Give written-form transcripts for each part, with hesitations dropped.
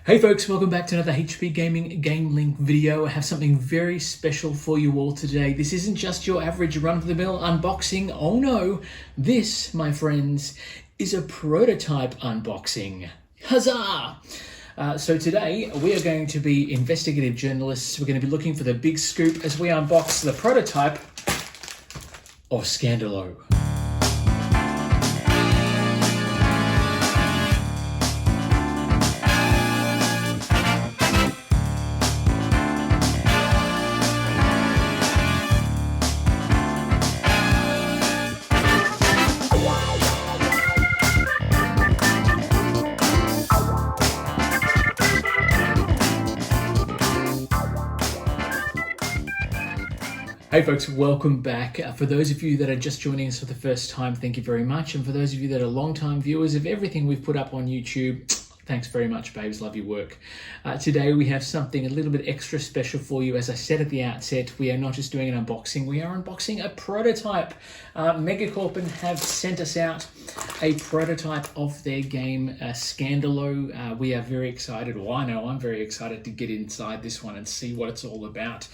Hey folks, welcome back to another HP Gaming GameLINK video. I have something very special for you all today. This isn't just your average run-of-the-mill unboxing. Oh no, this, my friends, is a prototype unboxing. Huzzah! So today we are going to be investigative journalists. We're going to be looking for the big scoop as we unbox the prototype of SCANDALOH. Hey folks, welcome back. For those of you that are just joining us for the first time, thank you very much. And for those of you that are long-time viewers of everything we've put up on YouTube, thanks very much, babes. Love your work. Today we have something a little bit extra special for you. As I said at the outset, we are not just doing an unboxing, we are unboxing a prototype. Megacorpin have sent us out a prototype of their game, SCANDALOH. We are very excited, well I know I'm very excited to get inside this one and see what it's all about.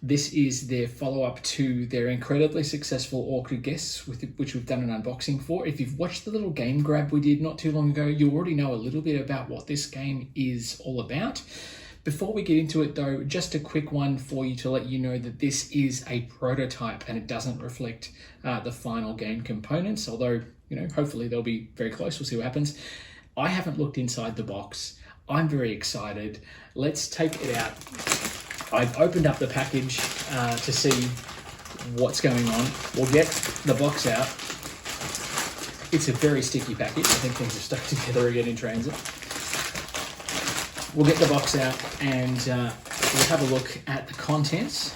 This is their follow-up to their incredibly successful Awkward Guests, which we've done an unboxing for. If you've watched the little game grab we did not too long ago, you already know a little bit about what this game is all about. Before we get into it though, just a quick one for you to let you know that this is a prototype and it doesn't reflect the final game components, although, you know, hopefully they'll be very close. We'll see what happens. I haven't looked inside the box. I'm very excited. Let's take it out. I've opened up the package to see what's going on. We'll get the box out. It's a very sticky package. I think things are stuck together again in transit. We'll get the box out and we'll have a look at the contents.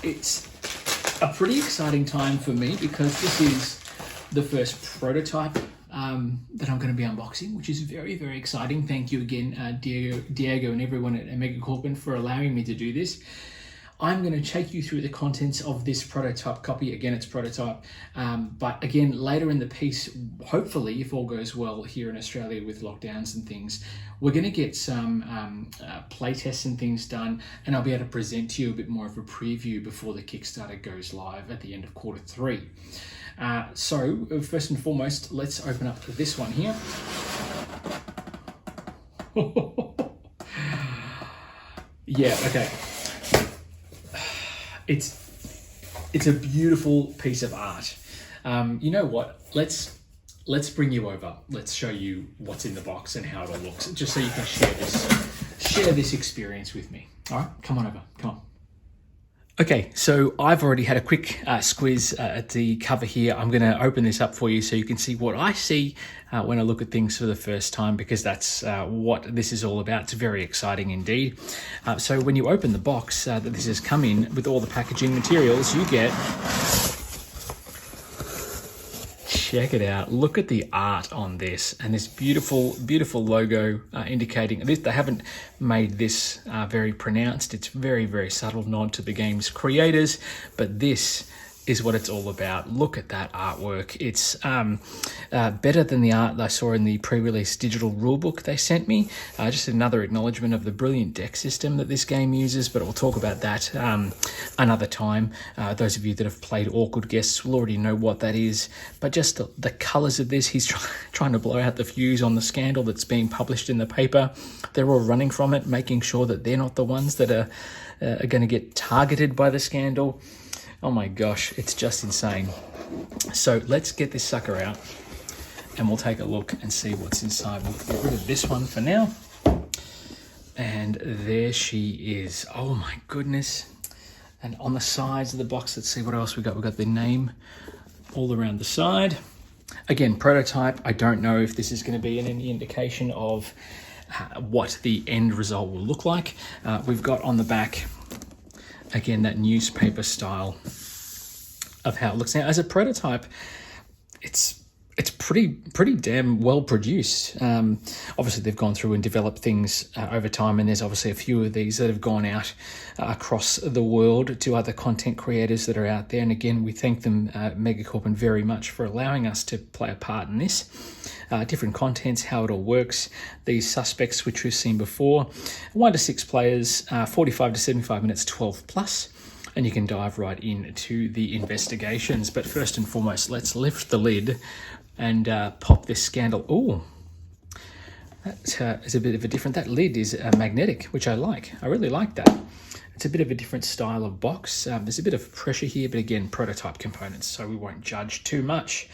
It's a pretty exciting time for me because this is the first prototype that I'm going to be unboxing, which is very, very exciting. Thank you again, Diego and everyone at Megacorpin for allowing me to do this. I'm going to take you through the contents of this prototype copy. Again, it's prototype, but again, later in the piece, hopefully, if all goes well here in Australia with lockdowns and things, we're going to get some play tests and things done, and I'll be able to present to you a bit more of a preview before the Kickstarter goes live at the end of Q3. So first and foremost, let's open up this one here. Yeah, okay. It's a beautiful piece of art. You know what? Let's bring you over. Let's show you what's in the box and how it all looks, just so you can share this experience with me. All right, come on over. Come on. Okay, so I've already had a quick squiz at the cover here. I'm going to open this up for you so you can see what I see when I look at things for the first time, because that's what this is all about. It's very exciting indeed. So when you open the box that this has come in with all the packaging materials, you get... Check it out. Look at the art on this and this beautiful, beautiful logo indicating this. They haven't made this very pronounced. It's very, very subtle nod to the game's creators, but this is what it's all about. Look at that artwork. It's better than the art I saw in the pre-release digital rulebook they sent me. Just another acknowledgement of the brilliant deck system that this game uses, but we'll talk about that another time. Those of you that have played Awkward Guests will already know what that is, but just the colors of this, he's trying to blow out the fuse on the scandal that's being published in the paper. They're all running from it, making sure that they're not the ones that are going to get targeted by the scandal. Oh my gosh, it's just insane. So let's get this sucker out and we'll take a look and see what's inside. We'll get rid of this one for now. And there she is. Oh my goodness. And on the sides of the box, let's see what else we got. We've got the name all around the side. Again, prototype. I don't know if this is going to be any indication of what the end result will look like. We've got on the back, again, that newspaper style of how it looks. Now, as a prototype, it's it's pretty damn well produced. Obviously, they've gone through and developed things over time, and there's obviously a few of these that have gone out across the world to other content creators that are out there. And again, we thank them, Megacorpin, very much for allowing us to play a part in this. Different contents, how it all works, these suspects which we've seen before, 1 to 6 players, 45 to 75 minutes, 12 plus. And you can dive right into the investigations. But first and foremost, let's lift the lid and pop this Scandal. Oh, that is a bit of a different. That lid is magnetic, which I like. I really like that. It's a bit of a different style of box. There's a bit of pressure here, but again, prototype components, so we won't judge too much.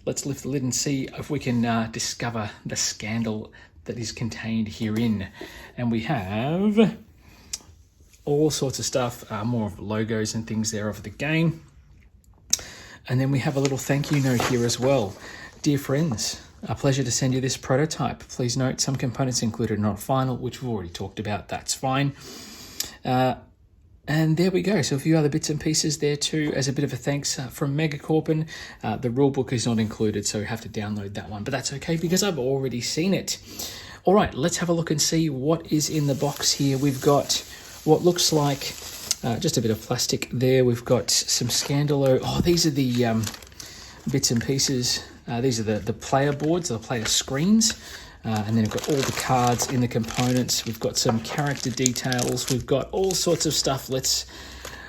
Let's lift the lid and see if we can discover the Scandal that is contained herein. And we have all sorts of stuff, more of logos and things there of the game. And then we have a little thank you note here as well. Dear friends, a pleasure to send you this prototype. Please note some components included are not final, which we've already talked about. That's fine. And there we go. So a few other bits and pieces there too, as a bit of a thanks from Megacorpin. The rulebook is not included, so you have to download that one. But that's okay because I've already seen it. All right, let's have a look and see what is in the box here. We've got what looks like just a bit of plastic there. We've got some Scandaloh. Oh, these are the bits and pieces. These are the player boards, the player screens. And then we've got all the cards in the components. We've got some character details. We've got all sorts of stuff.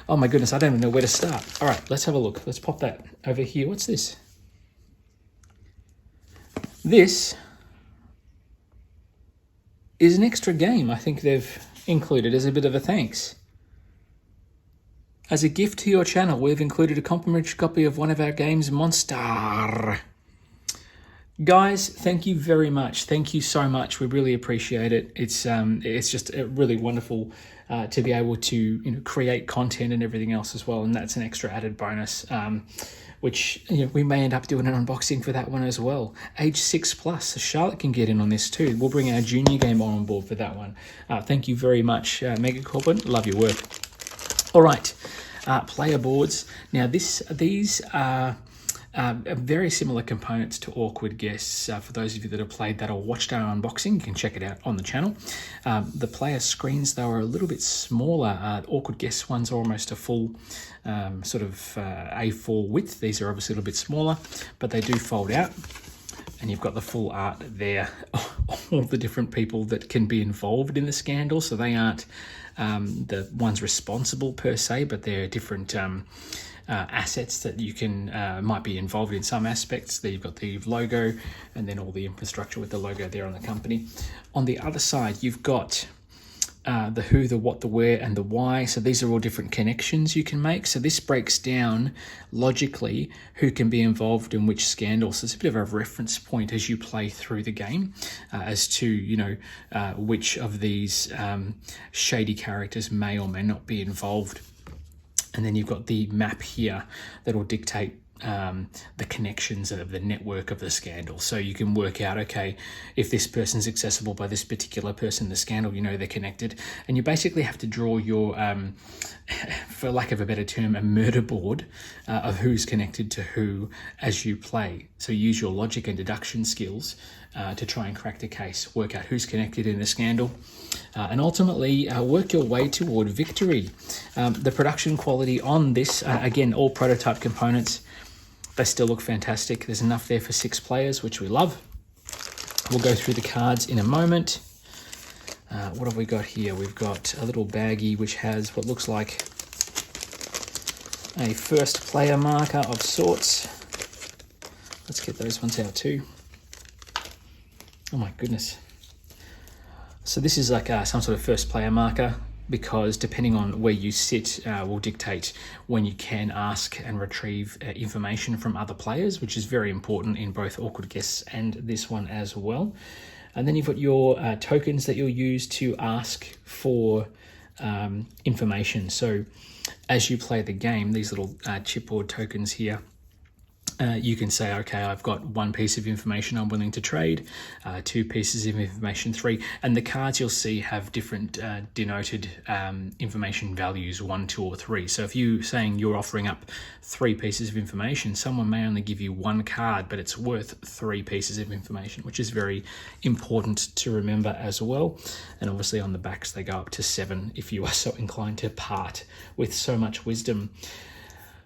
Oh my goodness, I don't even know where to start. All right, let's have a look. Let's pop that over here. What's this? This is an extra game I think they've included as a bit of a thanks. As a gift to your channel, we've included a complimentary copy of one of our games, Monster. Guys, thank you very much. Thank you so much. We really appreciate it. It's just really wonderful to be able to create content and everything else as well, and that's an extra added bonus. Which we may end up doing an unboxing for that one as well. Age 6+, so Charlotte can get in on this too. We'll bring our junior game on board for that one. Thank you very much, Megacorpin. Love your work. All right, player boards. Now these are very similar components to Awkward Guests. For those of you that have played that or watched our unboxing, you can check it out on the channel. The player screens, though, are a little bit smaller. Awkward Guests ones are almost a full sort of A4 width. These are obviously a little bit smaller, but they do fold out. And you've got the full art there, all the different people that can be involved in the scandal. So they aren't the ones responsible per se, but they're different assets that you can might be involved in some aspects. There you've got the logo and then all the infrastructure with the logo there on the company. On the other side, you've got the who, the what, the where, and the why. So these are all different connections you can make. So this breaks down logically who can be involved in which scandal. So it's a bit of a reference point as you play through the game as to, which of these shady characters may or may not be involved. And then you've got the map here that will dictate the connections of the network of the scandal. So you can work out, okay, if this person's accessible by this particular person, the scandal, they're connected. And you basically have to draw your, for lack of a better term, a murder board of who's connected to who as you play. So use your logic and deduction skills to try and crack the case, work out who's connected in the scandal, and ultimately work your way toward victory. The production quality on this, again, all prototype components, they still look fantastic. There's enough there for 6 players, which we love. We'll go through the cards in a moment. What have we got here? We've got a little baggie which has what looks like a first player marker of sorts. Let's get those ones out too. Oh my goodness. So this is like some sort of first player marker, because depending on where you sit will dictate when you can ask and retrieve information from other players, which is very important in both Awkward Guests and this one as well. And then you've got your tokens that you'll use to ask for information. So as you play the game, these little chipboard tokens here, You can say, okay, I've got 1 piece of information I'm willing to trade, 2 pieces of information, 3, and the cards you'll see have different denoted information values, 1, 2, or 3. So if you're saying you're offering up 3 pieces of information, someone may only give you 1 card, but it's worth 3 pieces of information, which is very important to remember as well. And obviously on the backs, they go up to 7 if you are so inclined to part with so much wisdom.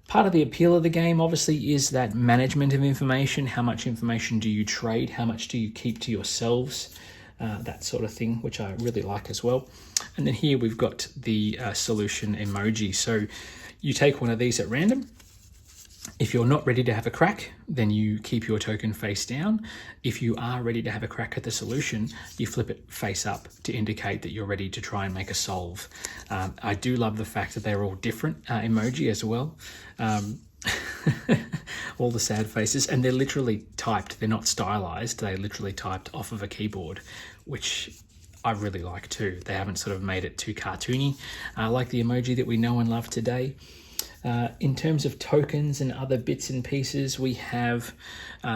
Part of the appeal of the game, obviously, is that management of information. How much information do you trade? How much do you keep to yourselves? That sort of thing, which I really like as well. And then here we've got the solution emoji. So you take one of these at random. If you're not ready to have a crack, then you keep your token face down. If you are ready to have a crack at the solution, you flip it face up to indicate that you're ready to try and make a solve. I do love the fact that they're all different emoji as well. All the sad faces, and they're literally typed. They're not stylized. They're literally typed off of a keyboard, which I really like too. They haven't sort of made it too cartoony, like the emoji that we know and love today. In terms of tokens and other bits and pieces, we have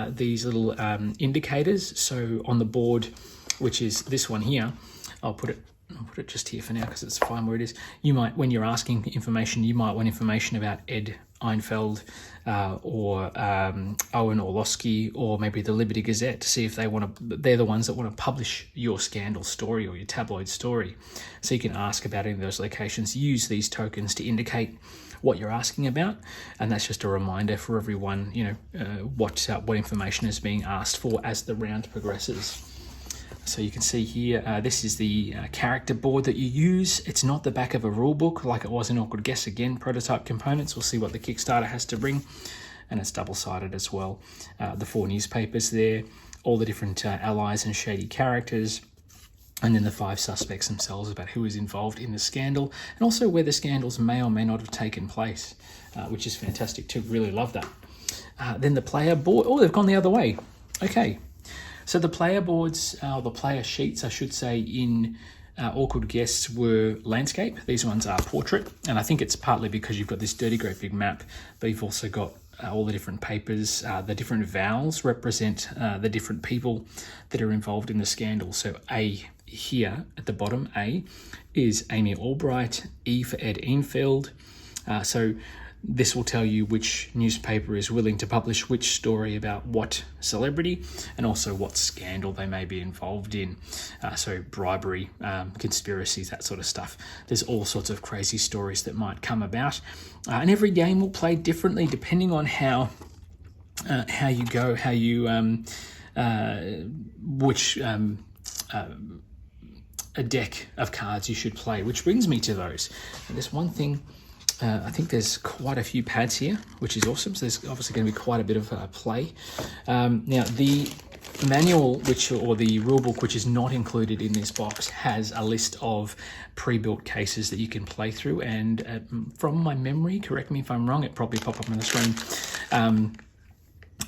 these little indicators. So on the board, which is this one here, I'll put it just here for now because it's fine where it is. You might, when you're asking information, you might want information about Ed Einfeld or Owen Orlowski, or maybe the Liberty Gazette, to see if they're the ones that want to publish your scandal story or your tabloid story. So you can ask about any of those locations. Use these tokens to indicate what you're asking about, and that's just a reminder for everyone, what information is being asked for as the round progresses. So you can see here, this is the character board that you use. It's not the back of a rule book like it was in Awkward Guess. Again, prototype components. We'll see what the Kickstarter has to bring, and it's double-sided as well. The 4 newspapers there, all the different allies and shady characters, and then the 5 suspects themselves about who is involved in the scandal, and also where the scandals may or may not have taken place, which is fantastic too. Really love that. Then the player board. Oh, they've gone the other way. Okay. So the player boards, or the player sheets, I should say, in Awkward Guests were landscape. These ones are portrait, and I think it's partly because you've got this dirty great big map, but you've also got all the different papers. The different vowels represent the different people that are involved in the scandal. So A here at the bottom, A, is Amy Albright, E for Ed Einfeld. So this will tell you which newspaper is willing to publish which story about what celebrity, and also what scandal they may be involved in. So bribery, conspiracies, that sort of stuff. There's all sorts of crazy stories that might come about. And every game will play differently depending on how you go, which a deck of cards you should play, which brings me to those. And there's one thing. I think there's quite a few pads here, which is awesome. So there's obviously going to be quite a bit of play. Now, the manual, or the rulebook, which is not included in this box, has a list of pre-built cases that you can play through. And from my memory, correct me if I'm wrong, it probably popped up on the screen.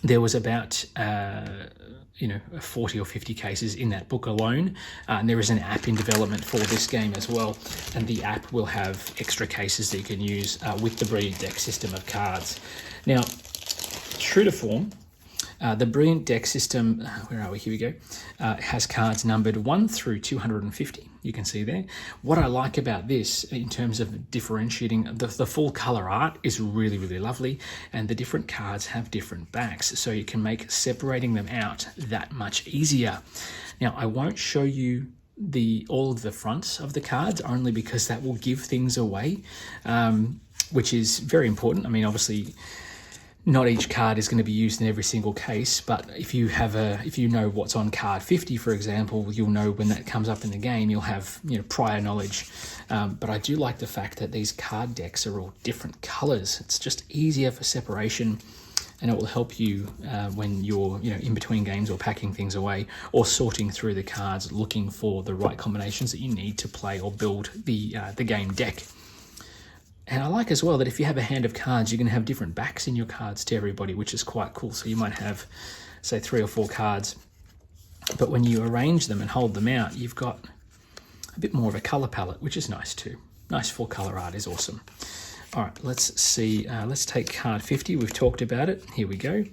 There was about 40 or 50 cases in that book alone. And there is an app in development for this game as well. And the app will have extra cases that you can use with the Brilliant Deck system of cards. Now, true to form, the Brilliant Deck system, where are we? Here we go, has cards numbered 1 through 250. You can see there. What I like about this in terms of differentiating, the full color art is really, really lovely, and the different cards have different backs, so you can make separating them out that much easier. Now, I won't show you all of the fronts of the cards, only because that will give things away, which is very important. I mean, obviously, not each card is going to be used in every single case, but if you know what's on card 50, for example, you'll know when that comes up in the game. You'll have prior knowledge. But I do like the fact that these card decks are all different colors. It's just easier for separation, and it will help you when you're in between games or packing things away or sorting through the cards, looking for the right combinations that you need to play or build the game deck. And I like as well that if you have a hand of cards, you can have different backs in your cards to everybody, which is quite cool. So you might have, say, 3 or 4 cards, but when you arrange them and hold them out, you've got a bit more of a color palette, which is nice too. Nice full color art is awesome. All right, let's see. Let's take card 50. We've talked about it. Here we go.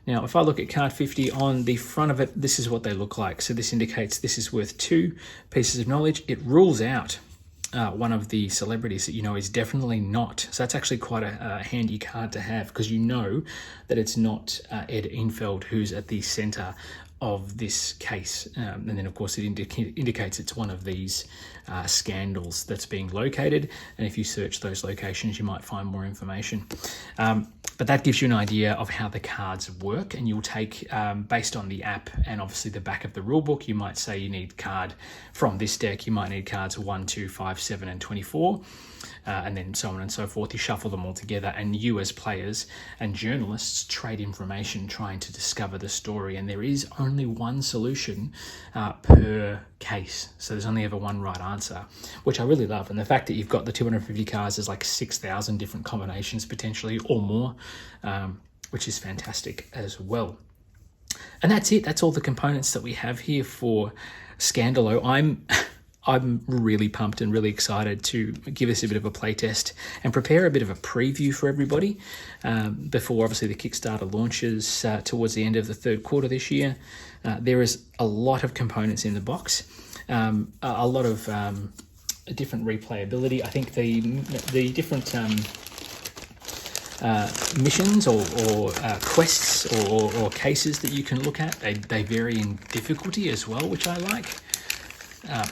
Now, if I look at card 50 on the front of it, this is what they look like. So this indicates this is worth 2 pieces of knowledge. It rules out one of the celebrities that you know is definitely not. So that's actually quite a handy card to have, because you know that it's not Ed Infeld who's at the center of this case. And then, of course, it indicates it's one of these scandals that's being located. And if you search those locations, you might find more information. But that gives you an idea of how the cards work, and you'll take, based on the app and obviously the back of the rule book, you might say you need card from this deck, you might need cards 1, 2, 5, 7, and 24. And then so on and so forth. You shuffle them all together, and you as players and journalists trade information trying to discover the story. And there is only one solution per case. So there's only ever one right answer, which I really love. And the fact that you've got the 250 cards, there's like 6,000 different combinations potentially or more, which is fantastic as well. And that's it. That's all the components that we have here for Scandaloh. I'm really pumped and really excited to give this a bit of a playtest and prepare a bit of a preview for everybody before obviously the Kickstarter launches towards the end of the third quarter this year. There is a lot of components in the box, a lot of different replayability. I think the different missions or quests or cases that you can look at, they vary in difficulty as well, which I like.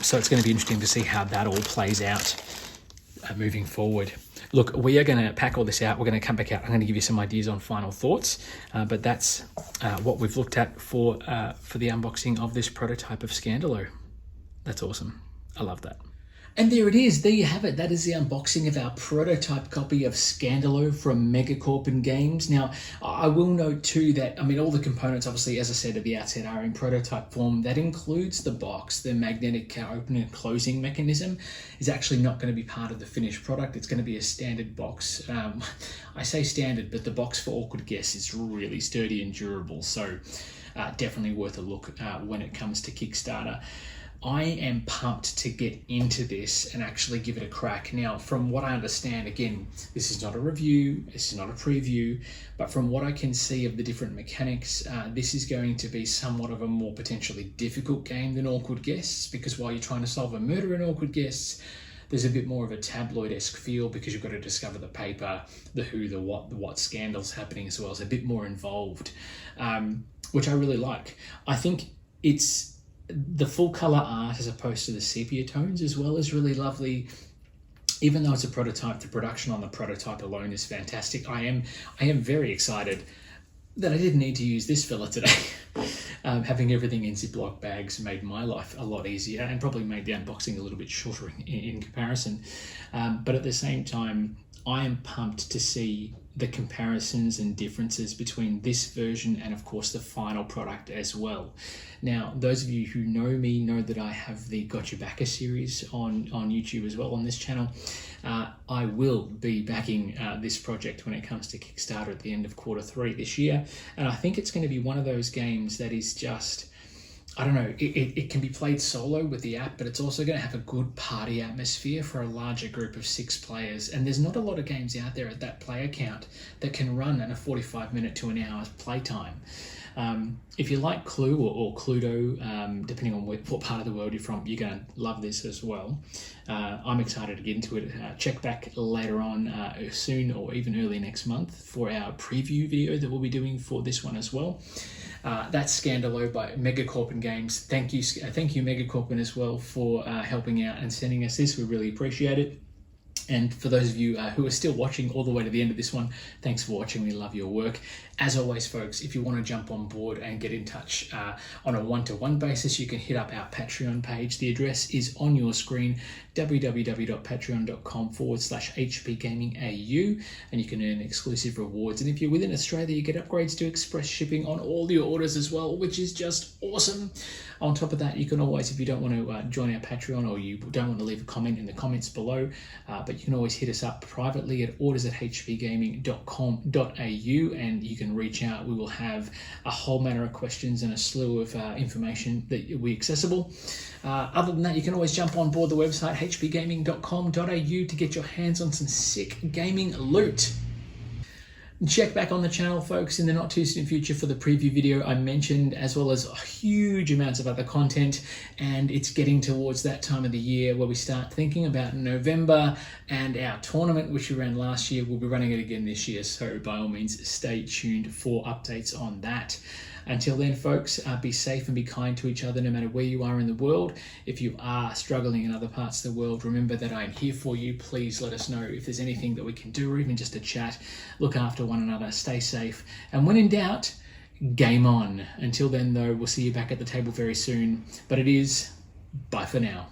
So it's going to be interesting to see how that all plays out moving forward. Look, we are going to pack all this out. We're going to come back out. I'm going to give you some ideas on final thoughts, but that's what we've looked at for the unboxing of this prototype of Scandaloh. That's awesome. I love that. And there it is. There you have it. That is the unboxing of our prototype copy of Scandaloh from Megacorpin Games. Now, I will note too that, I mean, all the components, obviously, as I said at the outset, are in prototype form. That includes the box. The magnetic opening and closing mechanism is actually not going to be part of the finished product. It's going to be a standard box. I say standard, but the box for Awkward Guess is really sturdy and durable. So definitely worth a look when it comes to Kickstarter. I am pumped to get into this and actually give it a crack. Now, from what I understand, again, this is not a review, this is not a preview, but from what I can see of the different mechanics, this is going to be somewhat of a more potentially difficult game than Awkward Guests, because while you're trying to solve a murder in Awkward Guests, there's a bit more of a tabloid-esque feel because you've got to discover the paper, the who, the what scandals happening as well. It's a bit more involved, which I really like. I think it's the full color art as opposed to the sepia tones as well is really lovely. Even though it's a prototype, the production on the prototype alone is fantastic. I am very excited that I didn't need to use this fella today. Having everything in Ziploc bags made my life a lot easier and probably made the unboxing a little bit shorter in comparison. But at the same time, I am pumped to see the comparisons and differences between this version and of course the final product as well. Now, those of you who know me know that I have the Gotcha Backer series on YouTube as well on this channel. I will be backing this project when it comes to Kickstarter at the end of Q3 this year. And I think it's going to be one of those games that is just, I don't know, it can be played solo with the app, but it's also going to have a good party atmosphere for a larger group of 6 players. And there's not a lot of games out there at that player count that can run in a 45-minute to an hour playtime. If you like Clue or Cluedo, depending on what part of the world you're from, you're going to love this as well. I'm excited to get into it. Check back later on soon or even early next month for our preview video that we'll be doing for this one as well. That's Scandaloh by Megacorpin Games. Thank you Megacorpin as well for helping out and sending us this. We really appreciate it. And for those of you who are still watching all the way to the end of this one, thanks for watching. We love your work. As always, folks, if you want to jump on board and get in touch on a one-to-one basis, you can hit up our Patreon page. The address is on your screen, www.patreon.com/HPGamingAU, and you can earn exclusive rewards. And if you're within Australia, you get upgrades to express shipping on all your orders as well, which is just awesome. On top of that, you can always, if you don't want to join our Patreon or you don't want to leave a comment in the comments below, but you can always hit us up privately at orders@hpgaming.com.au and you can reach out. We will have a whole manner of questions and a slew of information that will be accessible. Other than that, you can always jump on board the website hpgaming.com.au to get your hands on some sick gaming loot. Check back on the channel, folks, in the not too distant future for the preview video I mentioned, as well as huge amounts of other content. And it's getting towards that time of the year where we start thinking about November, and our tournament, which we ran last year, we'll be running it again this year. So by all means, stay tuned for updates on that. Until then, folks, be safe and be kind to each other no matter where you are in the world. If you are struggling in other parts of the world, remember that I am here for you. Please let us know if there's anything that we can do, or even just a chat. Look after one another, stay safe, and when in doubt, game on. Until then, though, we'll see you back at the table very soon. But it is bye for now.